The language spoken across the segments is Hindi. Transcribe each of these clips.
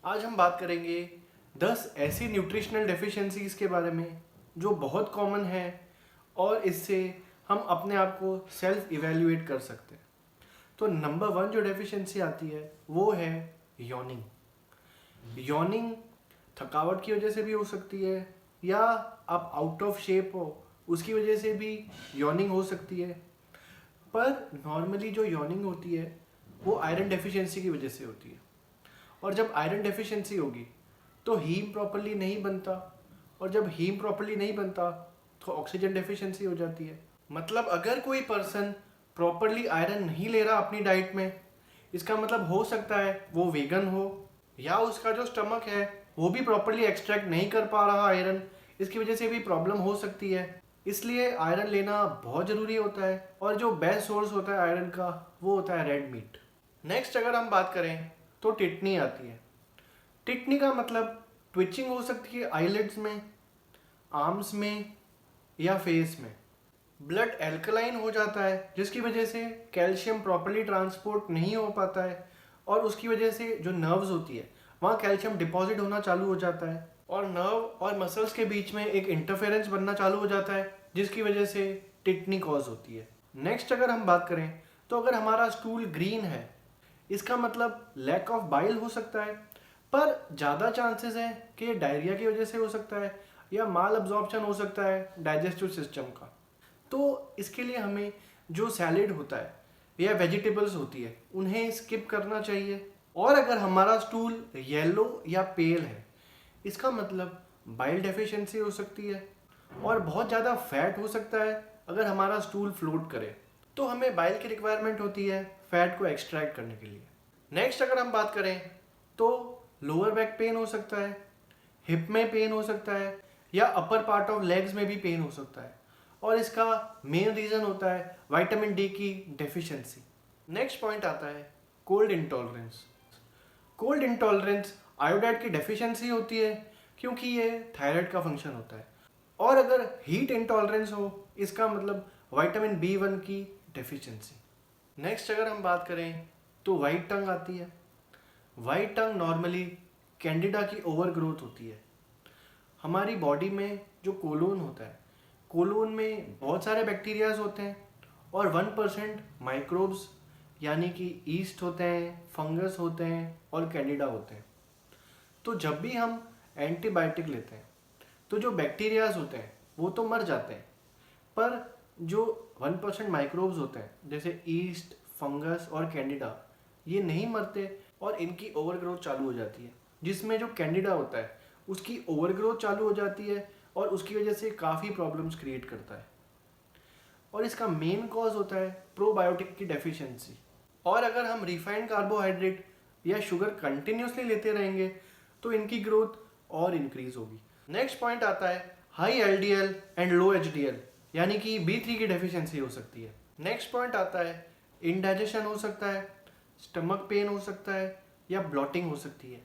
आज हम बात करेंगे 10 ऐसी न्यूट्रिशनल डेफिशिएंसीज के बारे में जो बहुत कॉमन है और इससे हम अपने आप को सेल्फ इवेल्युएट कर सकते हैं। तो नंबर 1 जो डेफिशिएंसी आती है वो है यॉर्निंग। यॉर्निंग थकावट की वजह से भी हो सकती है या आप आउट ऑफ शेप हो उसकी वजह से भी यॉर्निंग हो सकती है। पर नॉर्मली जो यॉर्निंग होती है वो आयरन डेफिशिएंसी की वजह से होती है, और जब आयरन डेफिशिएंसी होगी तो हीम प्रॉपरली नहीं बनता, और जब हीम प्रॉपरली नहीं बनता तो ऑक्सीजन डेफिशिएंसी हो जाती है। मतलब अगर कोई पर्सन प्रॉपरली आयरन नहीं ले रहा अपनी डाइट में, इसका मतलब हो सकता है वो वेगन हो या उसका जो स्टमक है वो भी प्रॉपरली एक्सट्रैक्ट नहीं कर पा रहा आयरन, इसकी वजह से भी प्रॉब्लम हो सकती है। इसलिए आयरन लेना बहुत ज़रूरी होता है, और जो बेस्ट सोर्स होता है आयरन का वो होता है रेड मीट। नेक्स्ट अगर हम बात करें तो टिटनी आती है। टिटनी का मतलब ट्विचिंग हो सकती है आईलिड्स में, आर्म्स में या फेस में। ब्लड एल्कलाइन हो जाता है जिसकी वजह से कैल्शियम प्रॉपरली ट्रांसपोर्ट नहीं हो पाता है, और उसकी वजह से जो नर्व्स होती है वहाँ कैल्शियम डिपॉजिट होना चालू हो जाता है, और नर्व और मसल्स के बीच में एक इंटरफेरेंस बनना चालू हो जाता है जिसकी वजह से टिटनी कॉज होती है। नेक्स्ट अगर हम बात करें तो अगर हमारा स्टूल ग्रीन है, इसका मतलब लैक ऑफ बाइल हो सकता है, पर ज़्यादा चांसेस है कि डायरिया की वजह से हो सकता है या माल अब्जॉर्प्शन हो सकता है डाइजेस्टिव सिस्टम का। तो इसके लिए हमें जो सैलेड होता है या वेजिटेबल्स होती है उन्हें स्किप करना चाहिए। और अगर हमारा स्टूल येलो या पेल है, इसका मतलब बाइल डेफिशिएंसी हो सकती है, और बहुत ज़्यादा फैट हो सकता है अगर हमारा स्टूल फ्लोट करे, तो हमें बाइल की रिक्वायरमेंट होती है फैट को एक्सट्रैक्ट करने के लिए। नेक्स्ट अगर हम बात करें तो लोअर बैक पेन हो सकता है, हिप में पेन हो सकता है, या अपर पार्ट ऑफ लेग्स में भी पेन हो सकता है, और इसका मेन रीज़न होता है विटामिन डी की डेफिशिएंसी। नेक्स्ट पॉइंट आता है cold intolerance. Cold intolerance iodide की डेफिशिएंसी होती है क्योंकि ये थायराइड का फंक्शन होता है, और अगर हीट इंटॉलरेंस हो इसका मतलब विटामिन B1 की डेफिशिएंसी। नेक्स्ट अगर हम बात करें तो वाइट टंग आती है। वाइट टंग नॉर्मली कैंडिडा की ओवर ग्रोथ होती है। हमारी बॉडी में जो कोलोन होता है, कोलोन में बहुत सारे बैक्टीरियाज होते हैं, और 1% माइक्रोब्स यानी कि ईस्ट होते हैं, फंगस होते हैं और कैंडिडा होते हैं। तो जब भी हम एंटीबायोटिक लेते हैं तो जो बैक्टीरियाज होते हैं वो तो मर जाते हैं, पर जो 1% माइक्रोब्स होते हैं जैसे ईस्ट, फंगस और कैंडिडा, ये नहीं मरते और इनकी ओवरग्रोथ चालू हो जाती है, जिसमें जो कैंडिडा होता है उसकी ओवरग्रोथ चालू हो जाती है और उसकी वजह से काफ़ी प्रॉब्लम्स क्रिएट करता है, और इसका मेन कॉज होता है प्रोबायोटिक की डेफिशिएंसी। और अगर हम रिफाइंड कार्बोहाइड्रेट या शुगर कंटिन्यूसली लेते रहेंगे तो इनकी ग्रोथ और इंक्रीज होगी। नेक्स्ट पॉइंट आता है high LDL and low HDL यानी कि B3 की डेफिशिएंसी हो सकती है। नेक्स्ट पॉइंट आता है इंडाइजेशन हो सकता है, स्टमक पेन हो सकता है या ब्लॉटिंग हो सकती है।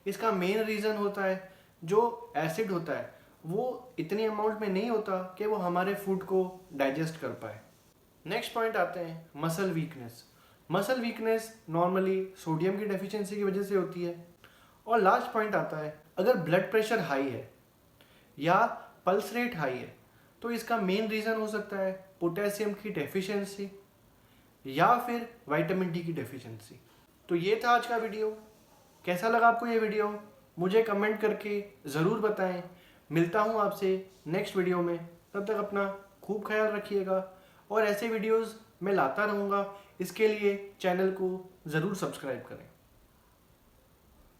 इसका मेन रीज़न होता है जो एसिड होता है वो इतनी अमाउंट में नहीं होता कि वो हमारे फूड को डाइजेस्ट कर पाए। नेक्स्ट पॉइंट आते हैं muscle weakness. Muscle weakness normally sodium की डेफिशिएंसी की वजह से होती है। और लास्ट पॉइंट आता है अगर ब्लड प्रेशर हाई है या पल्स रेट हाई है तो इसका मेन रीज़न हो सकता है पोटेशियम की डेफिशिएंसी या फिर विटामिन डी की डेफिशिएंसी। तो ये था आज का वीडियो। कैसा लगा आपको ये वीडियो मुझे कमेंट करके ज़रूर बताएं। मिलता हूँ आपसे नेक्स्ट वीडियो में, तब तक अपना खूब ख्याल रखिएगा, और ऐसे वीडियोस मैं लाता रहूँगा। इसके लिए चैनल को ज़रूर सब्सक्राइब करें।